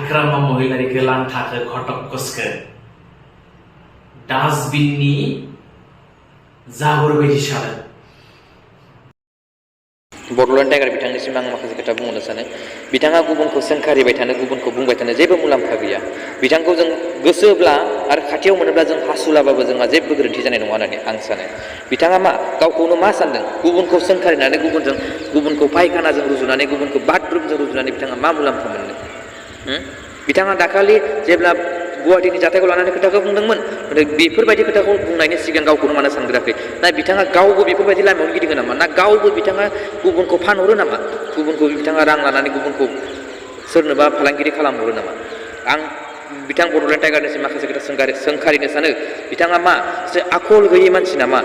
हाग्रामा महिलारिखौ लांथाखो घटकसखो डास्टबिननि जाबोर बायदि सानो बड'लेण्ड टाइगार बिथांनिसिम आं माखासे खोथा बुंनो सानो बिथाङा गुबुनखौ सोंखारिबाय थानो गुबुनखौ बुंबाय थानो जेबो मुलाम्फा गैया बिथांखौ जों गोसोब्ला आरो खाथियाव मोनोब्ला जों हासुलाबाबो जोंहा जेबो गोरोन्थि जानाय नङा होननानै आं सानो बिथाङा गावखौनो मा सानदों गुबुनखौ सोंखारिनानै गुबुनखौ फायखानाजों रुजुनानै गुबुनखौ बाथरुमजों रुजुनानै बिथाङा मा मुलाम्फा मोननो बिथाङा दाखालि जेब्ला गुवाहाटीनि जाथायखौ लानानै खोथाखौ बुंदोंमोन बेफोरबायदि खोथाखौ बुंनायनि सिगां गावखौनो मानो सानग्राखै ना बिथाङा गावबो बेफोरबायदि लामायाव गिदिङो नामा ना गावबो बिथाङा गुबुनखौ फानहरो नामा गुबुनखौ बिथाङा रां लानानै गुबुनखौ सोरनोबा फालांगिरि खालामहरो नामा आं बिथां बड'लेण्ड टाइगारनिसिम माखासे खोथा सोंखारिनो सानो बिथाङा एसे आखल गैयै मानसि नामा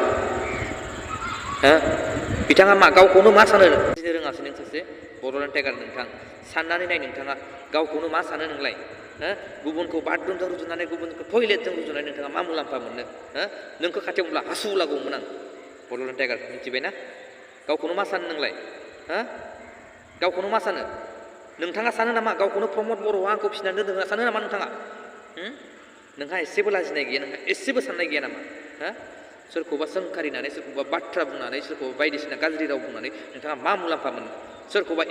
बिथाङा गावखौनो मा सानो बुजिनो रोङासै नों सासे बड'लेण्ड टाइगार नोंथां साननानै नाय नोंथाङा गावखौनो मा सानो नोंलाय गुबुनखौ बाथरुमजों रुजुनानै गुबुनखौ टयलेटजों रुजुनानै नोंथाङा मा मुलाम्फा मोननो नोंखौ खाथियाव मोनब्ला हासुलागौमोन आं बड'लेण्ड टाइगार मिथिबायना गावखौनो मा सानो नोंलाय गावखौनो मा सानो नोंथाङा सानो नामा गावखौनो प्रमद बर'आ आंखौ फिसिनानै दोनदों सानो नामा नोंथाङा नोंहा एसेबो लाजिनाय गैया नोंहा एसेबो साननाय गैया नामा सोरखौबा सोंखारिनानै सोरखौबा बाथ्रा बुंनानै सोरखौबा बायदिसिना गाज्रि राव बुंनानै नोंथाङा मा मुलाम्फा मोनो सोरखौबा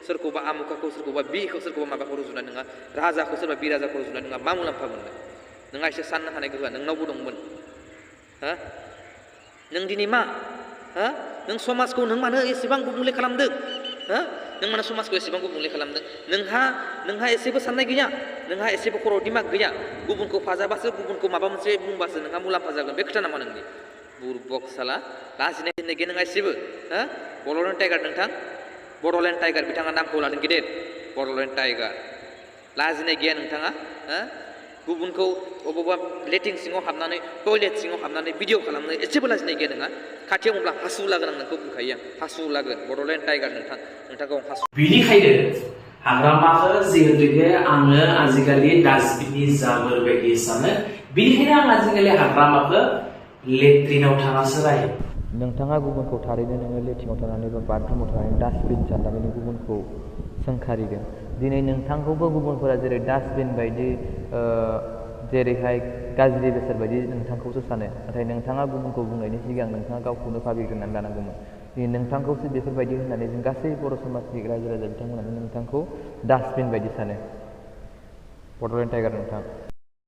सोरखौबा आमुखाखौ सोरखौबा बिखौ सोरखौबा माबाखौ रुजुनानै नोंहा राजाखौ सोरबा बिराजाखौ रुजुनानै नोंहा मा मुलाम्फा मोनो नोंहा एसे साननो हानाय गोहोआ नोंनावबो दंमोन नों दिनै नों समाजखौ नों मानो एसेबां गुबुंले खालामदों नों मानो समाजखौ एसेबां गुबुंले खालामदों नोंहा एसेबो साननाय गैया नोंहा एसेबो खर' दिमाग गैया गुबुनखौ फाजाबासो गुबुनखौ माबा मोनसे बुंबासो नोंहा मुलाम्फा जागोन बे खोथा नामा नोंनि बुरबक साला लाजिनाय होननाय गैया नोंहा एसेबो बड'लेण्ड टाइगार नोंथां बड'लेण्ड टाइगार बिथाङा नामखौ लादों गेदेर बड'लेण्ड टाइगार लाजिनाय गैया नोंथाङा गुबुनखौ अबावबा लेट्रिन सिङाव हाबनानै टयलेट सिङाव हाबनानै भिडिअ खालामनो एसेबो लाजिनाय गैया नोंहा खाथियाव मोनब्ला हासु लागोन आं नोंखौ बुंखायो आं हासु लागोन बड'लेण्ड टाइगार नोंथांखौ हासु बिनिखायनो हाग्रामाखौ जिहेतुके आङो आजिखालि डास्टबिननि जाबोर बायदि सानो बिनिखायनो आं आजिखालि हाग्रामाखौ लेट्रिनाव थाङासो रायो नोंथाङा गुबुनखौ थारैनो नोङो लेट्रिनाव थानानै बा बाथरुमाव थानानै डास्टबिन साननानै गुबुनखौ सोंखारिगोन दिनै नोंथांखौबो गुबुनफोरा जेरै डास्टबिन बायदि जेरैहाय गाज्रि बेसाद बायदि नोंथांखौसो सानो नाथाय नोंथाङा गुबुनखौ बुंनायनि सिगां नोंथाङा गावखौनो भाबिग्रोनानै लानांगौमोन दिनै नोंथांखौसो बेफोरबायदि होननानै जों गासै बर' समाजनि रायजो राजा बिथांमोनानो नोंथांखौ डास्टबिन बायदि सानो बड'लेण्ड टाइगार नोंथां